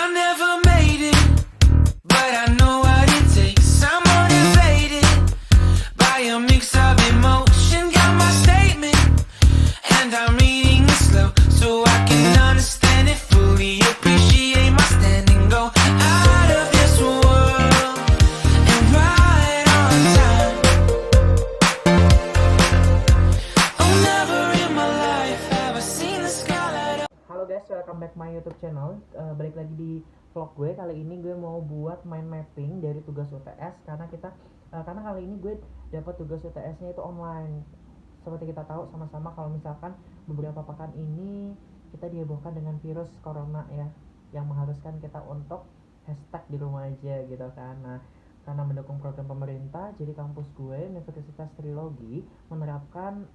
I never made it, but I know what it takes. I'm motivated by a mix of emotion. Got my statement, and I'm reading it slow so I can understand it fully. Appreciate my standing, go out of this world and right on time. Oh, never in my life have I seen the sky light up. Halo guys, welcome back my YouTube channel. Balik lagi di vlog gue. Kali ini gue mau buat mind mapping dari tugas UTS karena kali ini gue dapat tugas UTS-nya itu online. Seperti kita tahu sama-sama kalau misalkan beberapa pekan ini kita dihebohkan dengan virus corona ya, yang mengharuskan kita untuk hashtag di rumah aja gitu kan. Nah, karena mendukung program pemerintah, jadi kampus gue Universitas Trilogi menerapkan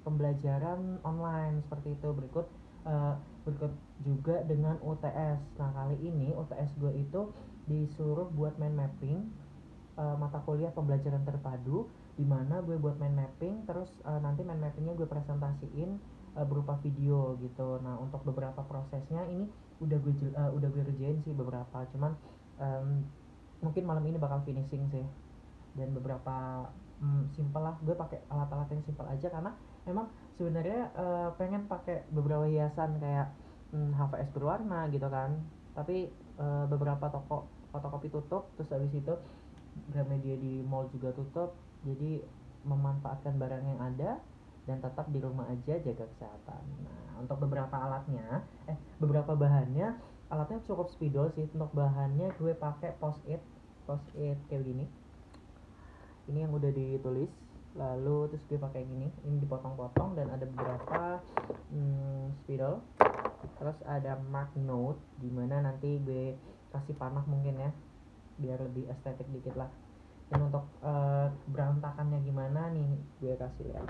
pembelajaran online seperti itu. Berikut juga dengan UTS. Nah, kali ini UTS gue itu disuruh buat mind mapping mata kuliah pembelajaran terpadu, di mana gue buat mind mapping, terus nanti mind mappingnya gue presentasiin berupa video gitu. Nah, untuk beberapa prosesnya ini udah gue kerjain sih beberapa, cuman mungkin malam ini bakal finishing sih. Dan beberapa simple lah, gue pakai alat-alat yang simple aja karena emang sebenarnya pengen pakai beberapa hiasan kayak HVS berwarna gitu kan, tapi beberapa toko fotokopi tutup, terus habis itu Gramedia di mall juga tutup, jadi memanfaatkan barang yang ada dan tetap di rumah aja jaga kesehatan. Nah, untuk beberapa bahannya, alatnya cukup spidol sih. Untuk bahannya gue pakai post-it kayak gini, ini yang udah ditulis, lalu terus gue pakai ini dipotong-potong, dan ada beberapa spidol, terus ada mark note dimana nanti gue kasih panah mungkin ya biar lebih estetik dikit lah. Dan untuk berantakannya gimana nih gue kasih lihat.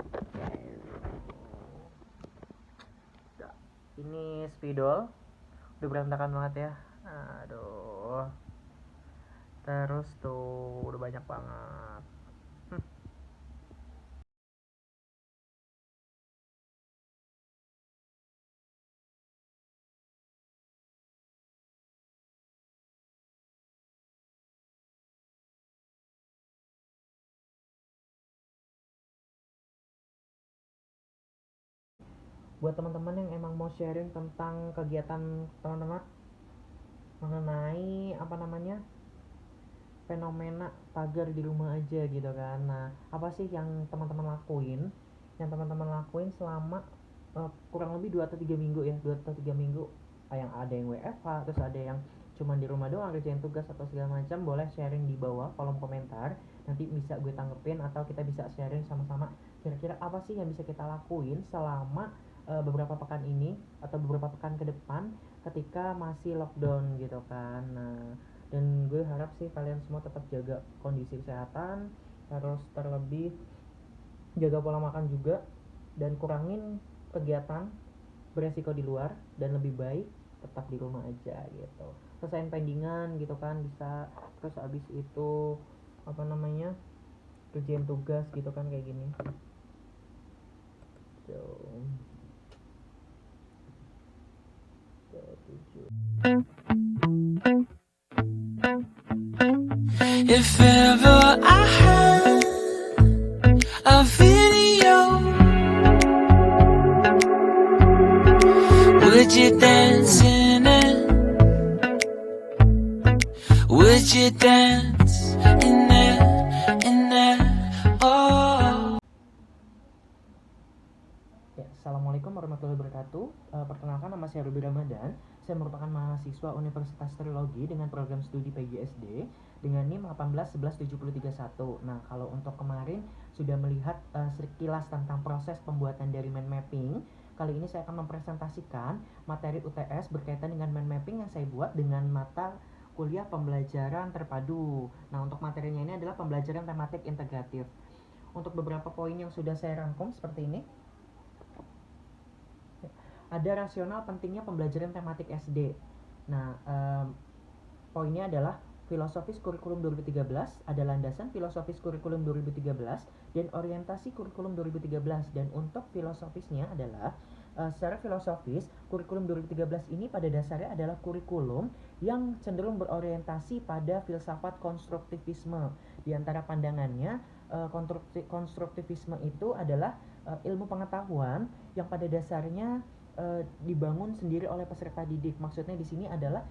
Ini spidol udah berantakan banget ya, aduh, terus tuh udah banyak banget. Buat teman-teman yang emang mau sharing tentang kegiatan teman-teman mengenai fenomena tagar di rumah aja gitu kan. Nah, apa sih yang teman-teman lakuin selama kurang lebih 2 atau 3 minggu ya, 2 atau 3 minggu, yang ada yang WFH, terus ada yang cuman di rumah doang kerjain tugas atau segala macam. Boleh sharing di bawah kolom komentar, nanti bisa gue tanggepin atau kita bisa sharing sama-sama kira-kira apa sih yang bisa kita lakuin selama beberapa pekan ini atau beberapa pekan ke depan ketika masih lockdown gitu kan. Nah, dan gue harap sih kalian semua tetap jaga kondisi kesehatan, terus terlebih jaga pola makan juga, dan kurangin kegiatan beresiko di luar, dan lebih baik tetap di rumah aja gitu. Selesaiin pendingan gitu kan bisa, terus abis itu kerjain tugas gitu kan kayak gini. If ever I had a video, would you dance in it? Would you dance in it? Oh. Ya, assalamualaikum warahmatullahi wabarakatuh. Perkenalkan, nama saya Ruby Ramadan. Saya merupakan mahasiswa Universitas Trilogi dengan program studi PGSD dengan NIM 1811731. Nah, kalau untuk kemarin sudah melihat sekilas tentang proses pembuatan dari mind mapping, kali ini saya akan mempresentasikan materi UTS berkaitan dengan mind mapping yang saya buat dengan mata kuliah pembelajaran terpadu. Nah, untuk materinya ini adalah pembelajaran tematik integratif. Untuk beberapa poin yang sudah saya rangkum seperti ini. Ada rasional pentingnya pembelajaran tematik SD. Nah, poinnya adalah filosofis kurikulum 2013, ada landasan filosofis kurikulum 2013 dan orientasi kurikulum 2013. Dan untuk filosofisnya adalah Secara filosofis, kurikulum 2013 ini pada dasarnya adalah kurikulum yang cenderung berorientasi pada filsafat konstruktivisme. Di antara pandangannya, konstruktivisme itu adalah ilmu pengetahuan yang pada dasarnya dibangun sendiri oleh peserta didik. Maksudnya di sini adalah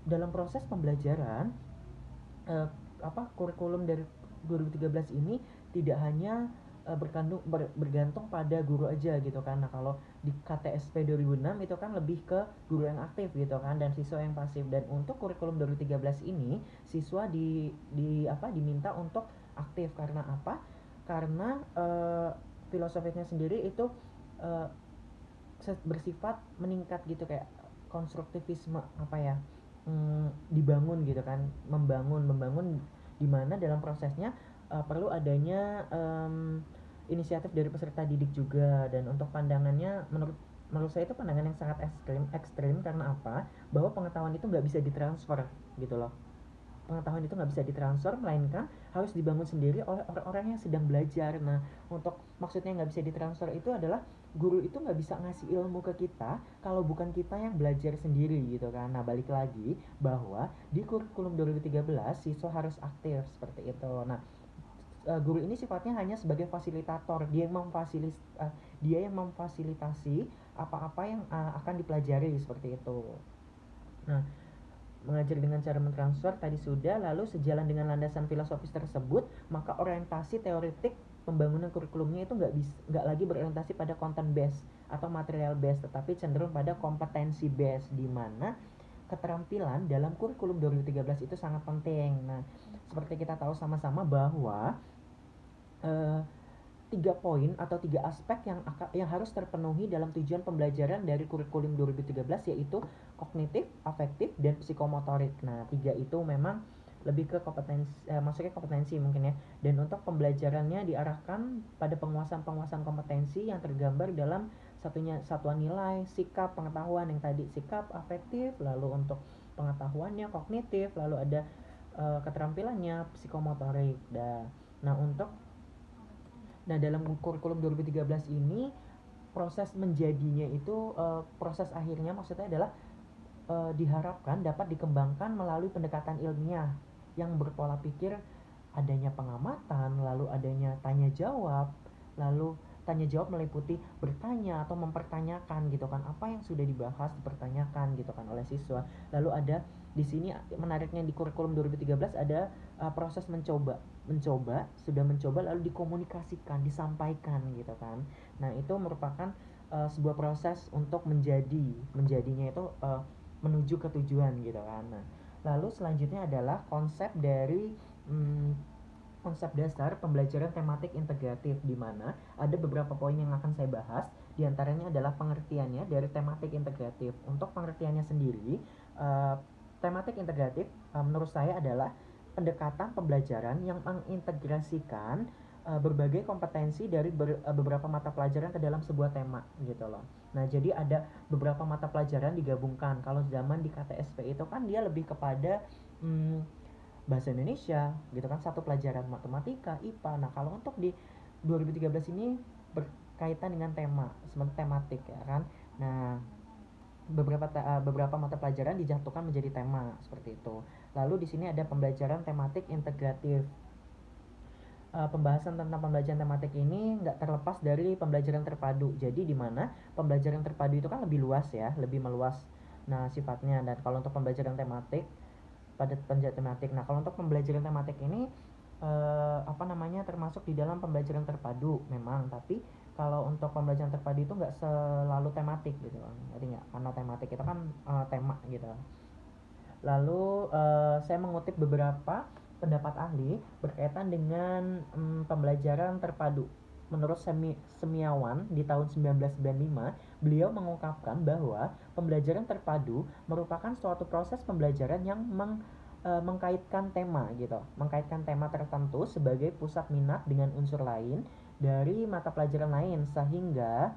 dalam proses pembelajaran kurikulum dari 2013 ini tidak hanya bergantung pada guru aja gitu kan. Nah kalau di KTSP 2006 itu kan lebih ke guru yang aktif gitu kan dan siswa yang pasif. Dan untuk kurikulum 2013 ini siswa diminta untuk aktif. Karena apa? Karena filosofisnya sendiri itu bersifat meningkat gitu, kayak konstruktivisme dibangun gitu kan, membangun di mana dalam prosesnya perlu adanya inisiatif dari peserta didik juga. Dan untuk pandangannya menurut saya itu pandangan yang sangat ekstrim. Karena apa? Bahwa pengetahuan itu nggak bisa ditransfer gitu loh. Pengetahuan itu nggak bisa ditransfer, melainkan harus dibangun sendiri oleh orang-orang yang sedang belajar. Nah, untuk maksudnya nggak bisa ditransfer itu adalah guru itu nggak bisa ngasih ilmu ke kita kalau bukan kita yang belajar sendiri gitu kan. Nah, balik lagi bahwa di kurikulum 2013 siswa harus aktif seperti itu. Nah, guru ini sifatnya hanya sebagai fasilitator. Dia yang memfasilitasi apa-apa yang akan dipelajari seperti itu. Nah, mengajar dengan cara mentransfer tadi sudah. Lalu sejalan dengan landasan filosofis tersebut, maka orientasi teoretik pembangunan kurikulumnya itu nggak lagi berorientasi pada content based atau material based, tetapi cenderung pada kompetensi based, di mana keterampilan dalam kurikulum 2013 itu sangat penting. Nah, seperti kita tahu sama-sama bahwa 3 poin atau 3 aspek yang harus terpenuhi dalam tujuan pembelajaran dari kurikulum 2013, yaitu kognitif, afektif, dan psikomotorik. Nah, 3 itu memang lebih ke kompetensi mungkin ya. Dan untuk pembelajarannya diarahkan pada penguasaan kompetensi yang tergambar dalam satuan nilai, sikap, pengetahuan yang tadi sikap, afektif, lalu untuk pengetahuannya kognitif, lalu ada keterampilannya psikomotorik. Nah, dalam kurikulum 2013 ini proses menjadinya itu proses akhirnya maksudnya adalah diharapkan dapat dikembangkan melalui pendekatan ilmiah yang berpola pikir adanya pengamatan, lalu adanya tanya jawab, lalu tanya jawab meliputi bertanya atau mempertanyakan gitu kan, apa yang sudah dibahas dipertanyakan gitu kan oleh siswa. Lalu ada di sini menariknya di kurikulum 2013 ada proses mencoba, sudah mencoba lalu dikomunikasikan, disampaikan gitu kan. Nah, itu merupakan sebuah proses untuk menjadinya itu menuju ke tujuan gitu kan. Nah, lalu selanjutnya adalah konsep dasar pembelajaran tematik integratif, di mana ada beberapa poin yang akan saya bahas. Di antaranya adalah pengertiannya dari tematik integratif. Untuk pengertiannya sendiri, tematik integratif menurut saya adalah pendekatan pembelajaran yang mengintegrasikan berbagai kompetensi dari beberapa mata pelajaran ke dalam sebuah tema gitu loh. Nah, jadi ada beberapa mata pelajaran digabungkan. Kalau zaman di KTSP itu kan dia lebih kepada bahasa Indonesia gitu kan, satu pelajaran matematika, IPA. Nah, kalau untuk di 2013 ini berkaitan dengan tematik ya kan. Nah, beberapa mata pelajaran dijatuhkan menjadi tema seperti itu. Lalu di sini ada pembelajaran tematik integratif. Pembahasan tentang pembelajaran tematik ini nggak terlepas dari pembelajaran terpadu. Jadi di mana pembelajaran terpadu itu kan lebih luas ya, lebih meluas nah sifatnya. Dan kalau untuk pembelajaran tematik nah kalau untuk pembelajaran tematik ini termasuk di dalam pembelajaran terpadu memang, tapi kalau untuk pembelajaran terpadu itu nggak selalu tematik gitu kan, nggak, karena tematik itu kan tema gitu. Lalu saya mengutip beberapa pendapat ahli berkaitan dengan pembelajaran terpadu. Menurut Semiawan di tahun 1995, beliau mengungkapkan bahwa pembelajaran terpadu merupakan suatu proses pembelajaran yang mengkaitkan tema gitu, mengkaitkan tema tertentu sebagai pusat minat dengan unsur lain dari mata pelajaran lain, sehingga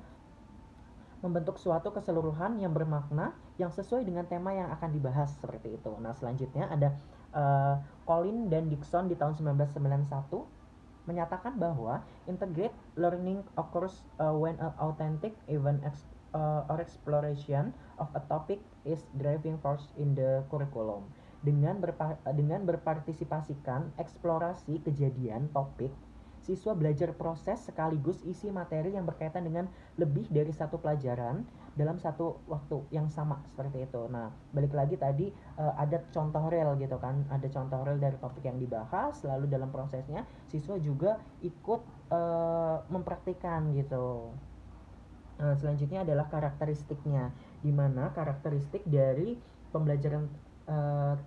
membentuk suatu keseluruhan yang bermakna yang sesuai dengan tema yang akan dibahas seperti itu. Nah, selanjutnya ada Collin dan Dixon di tahun 1991 menyatakan bahwa integrate learning occurs when an authentic, even or exploration of a topic is driving force in the curriculum. Dengan berpartisipasikan eksplorasi kejadian topik, siswa belajar proses sekaligus isi materi yang berkaitan dengan lebih dari satu pelajaran dalam satu waktu yang sama, seperti itu. Nah, balik lagi tadi ada contoh real gitu kan, ada contoh real dari topik yang dibahas, lalu dalam prosesnya siswa juga ikut mempraktikkan gitu. Selanjutnya adalah karakteristiknya, di mana karakteristik dari pembelajaran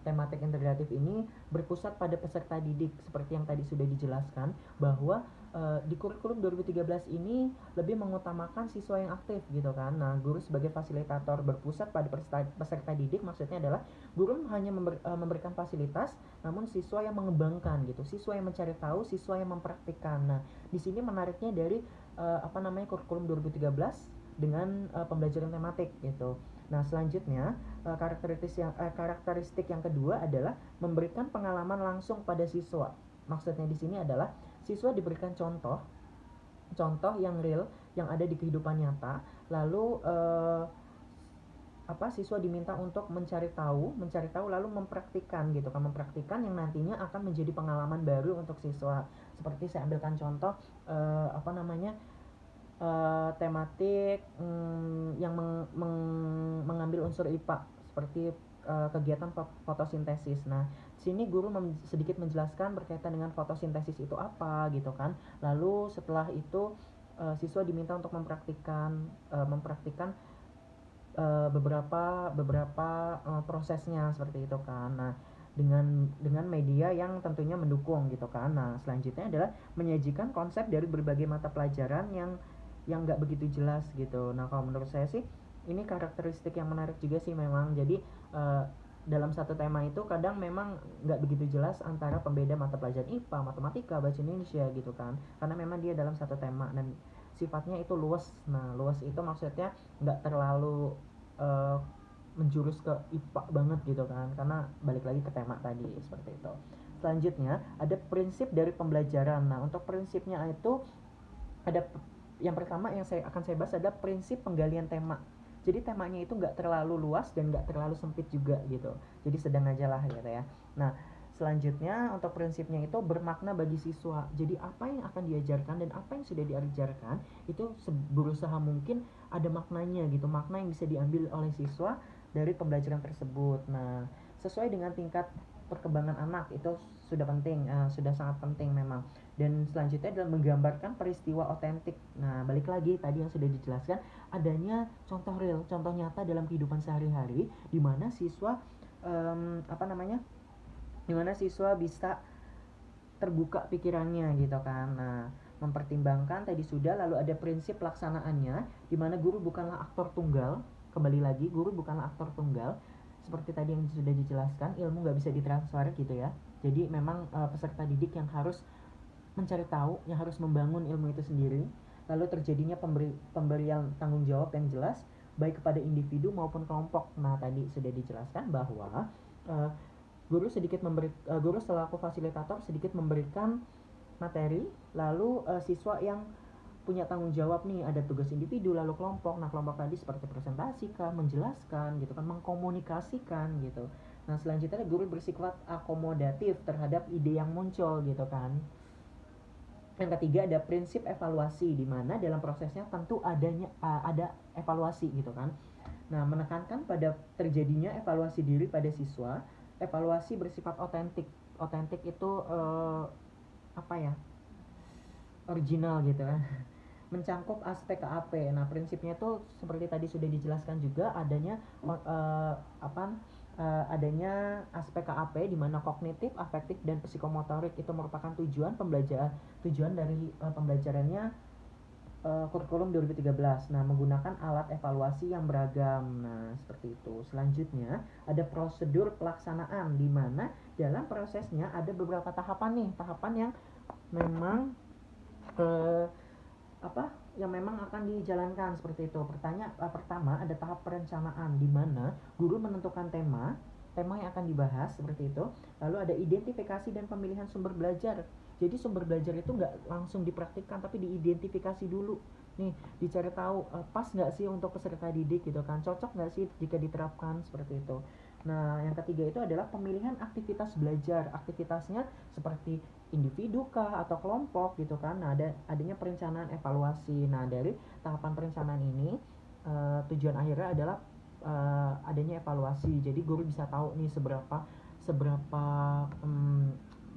tematik integratif ini berpusat pada peserta didik, seperti yang tadi sudah dijelaskan bahwa di kurikulum 2013 ini lebih mengutamakan siswa yang aktif gitu kan. Nah, guru sebagai fasilitator berpusat pada peserta didik, maksudnya adalah guru hanya memberikan fasilitas, namun siswa yang mengembangkan gitu, siswa yang mencari tahu, siswa yang mempraktikkan. Nah, di sini menariknya dari kurikulum 2013 dengan pembelajaran tematik gitu. Nah, selanjutnya karakteristik yang kedua adalah memberikan pengalaman langsung pada siswa. Maksudnya di sini adalah siswa diberikan contoh yang real yang ada di kehidupan nyata, lalu siswa diminta untuk mencari tahu lalu mempraktikkan gitu kan, mempraktikkan yang nantinya akan menjadi pengalaman baru untuk siswa. Seperti saya ambilkan contoh tematik yang mengambil unsur IPA, seperti kegiatan fotosintesis. Nah, sini guru sedikit menjelaskan berkaitan dengan fotosintesis itu apa gitu kan. Lalu setelah itu siswa diminta untuk mempraktikkan beberapa prosesnya, seperti itu kan. Nah, dengan media yang tentunya mendukung gitu kan. Nah, selanjutnya adalah menyajikan konsep dari berbagai mata pelajaran yang nggak begitu jelas gitu. Nah, kalau menurut saya sih ini karakteristik yang menarik juga sih memang. Jadi dalam satu tema itu kadang memang nggak begitu jelas antara pembeda mata pelajaran IPA, matematika, bahasa Indonesia gitu kan, karena memang dia dalam satu tema dan sifatnya itu luas. Nah, luas itu maksudnya nggak terlalu menjurus ke IPA banget gitu kan, karena balik lagi ke tema tadi, seperti itu. Selanjutnya ada prinsip dari pembelajaran. Nah, untuk prinsipnya itu ada yang pertama yang akan saya bahas adalah prinsip penggalian tema. Jadi temanya itu nggak terlalu luas dan nggak terlalu sempit juga gitu, jadi sedang aja lah gitu ya. Nah, selanjutnya untuk prinsipnya itu bermakna bagi siswa. Jadi apa yang akan diajarkan dan apa yang sudah diajarkan itu berusaha mungkin ada maknanya gitu, makna yang bisa diambil oleh siswa dari pembelajaran tersebut. Nah, sesuai dengan tingkat perkembangan anak itu sudah penting, sudah sangat penting memang. Dan selanjutnya adalah menggambarkan peristiwa otentik. Nah, balik lagi tadi yang sudah dijelaskan, adanya contoh real, contoh nyata dalam kehidupan sehari-hari di mana siswa siswa bisa terbuka pikirannya gitu kan. Nah, mempertimbangkan tadi sudah, lalu ada prinsip pelaksanaannya di mana guru bukanlah aktor tunggal. Kembali lagi, guru bukanlah aktor tunggal. Seperti tadi yang sudah dijelaskan, ilmu nggak bisa ditransfer gitu ya. Jadi memang peserta didik yang harus mencari tahu, yang harus membangun ilmu itu sendiri. Lalu terjadinya pemberian tanggung jawab yang jelas baik kepada individu maupun kelompok. Nah, tadi sudah dijelaskan bahwa guru selaku fasilitator sedikit memberikan materi, lalu siswa yang punya tanggung jawab nih, ada tugas individu lalu kelompok. Nah, kelompok tadi seperti presentasi kah, menjelaskan gitu kan, mengkomunikasikan gitu. Nah, selanjutnya guru bersifat akomodatif terhadap ide yang muncul gitu kan. Yang ketiga ada prinsip evaluasi, di mana dalam prosesnya tentu ada evaluasi gitu kan. Nah, menekankan pada terjadinya evaluasi diri pada siswa. Evaluasi bersifat otentik. Otentik itu original gitu kan. Mencangkup aspek KAP. Nah, prinsipnya itu seperti tadi sudah dijelaskan juga, adanya adanya aspek KAP di mana kognitif, afektif dan psikomotorik itu merupakan tujuan dari pembelajarannya kurikulum 2013. Nah, menggunakan alat evaluasi yang beragam. Nah, seperti itu. Selanjutnya ada prosedur pelaksanaan di mana dalam prosesnya ada beberapa tahapan nih, tahapan yang memang yang memang akan dijalankan, seperti itu. Pertama ada tahap perencanaan di mana guru menentukan tema yang akan dibahas, seperti itu. Lalu ada identifikasi dan pemilihan sumber belajar. Jadi sumber belajar itu nggak langsung dipraktikkan tapi diidentifikasi dulu. nih dicari tahu pas nggak sih untuk peserta didik gitu kan, cocok nggak sih jika diterapkan seperti itu. Nah yang ketiga itu adalah pemilihan aktivitas belajar, aktivitasnya seperti individu kah atau kelompok gitu kan. Nah adanya perencanaan evaluasi. Nah dari tahapan perencanaan ini tujuan akhirnya adalah adanya evaluasi, jadi guru bisa tahu nih seberapa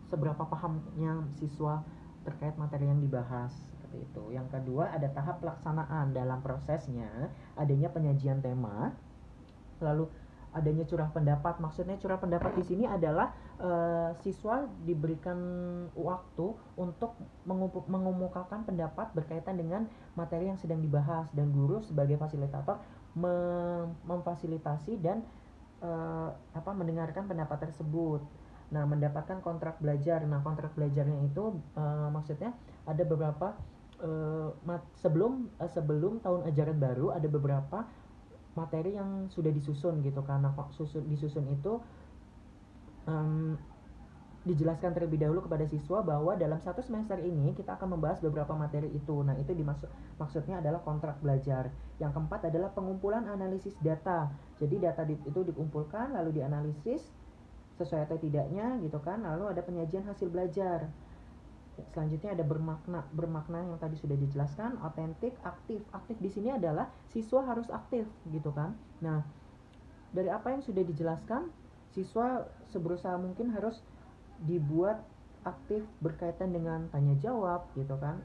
seberapa pahamnya siswa terkait materi yang dibahas seperti itu. Yang kedua ada tahap pelaksanaan. Dalam prosesnya adanya penyajian tema, lalu adanya curah pendapat. Maksudnya curah pendapat di sini adalah siswa diberikan waktu untuk mengemukakan pendapat berkaitan dengan materi yang sedang dibahas, dan guru sebagai fasilitator memfasilitasi dan mendengarkan pendapat tersebut. Nah, mendapatkan kontrak belajar. Nah, kontrak belajarnya itu maksudnya ada beberapa sebelum tahun ajaran baru ada beberapa materi yang sudah disusun gitu, karena disusun itu dijelaskan terlebih dahulu kepada siswa bahwa dalam satu semester ini kita akan membahas beberapa materi itu. Nah, itu maksudnya adalah kontrak belajar. Yang keempat adalah pengumpulan analisis data. Jadi data itu dikumpulkan lalu dianalisis sesuai atau tidaknya gitu kan. Lalu ada penyajian hasil belajar. Selanjutnya ada bermakna yang tadi sudah dijelaskan, otentik, aktif. Aktif di sini adalah siswa harus aktif gitu kan. Nah, dari apa yang sudah dijelaskan, siswa seberusaha mungkin harus dibuat aktif berkaitan dengan tanya jawab gitu kan,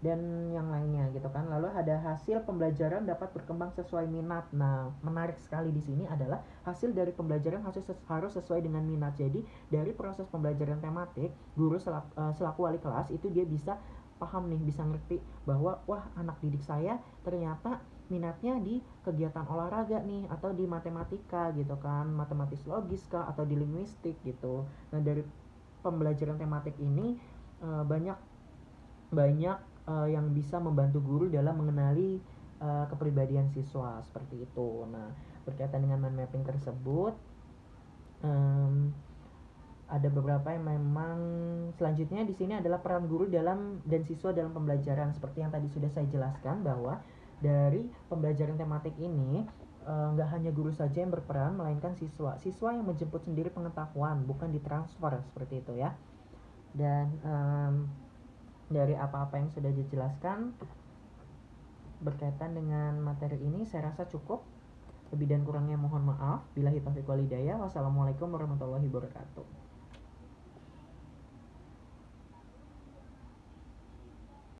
dan yang lainnya gitu kan. Lalu ada hasil pembelajaran dapat berkembang sesuai minat. Nah, menarik sekali di sini adalah hasil dari pembelajaran harus sesuai dengan minat. Jadi dari proses pembelajaran tematik, guru selaku wali kelas itu dia bisa paham nih, bisa ngerti bahwa wah, anak didik saya ternyata minatnya di kegiatan olahraga nih, atau di matematika gitu kan, matematis logis kah, atau di linguistik gitu. Nah, dari pembelajaran tematik ini banyak yang bisa membantu guru dalam mengenali kepribadian siswa seperti itu. Nah, berkaitan dengan mind mapping tersebut ada beberapa yang memang selanjutnya di sini adalah peran guru dan siswa dalam pembelajaran. Seperti yang tadi sudah saya jelaskan bahwa dari pembelajaran tematik ini nggak hanya guru saja yang berperan, melainkan siswa yang menjemput sendiri pengetahuan, bukan ditransfer seperti itu ya. Dan dari apa-apa yang sudah dijelaskan berkaitan dengan materi ini saya rasa cukup. Lebih dan kurangnya mohon maaf. Billahi taufiq wal hidayah. Wassalamualaikum warahmatullahi wabarakatuh.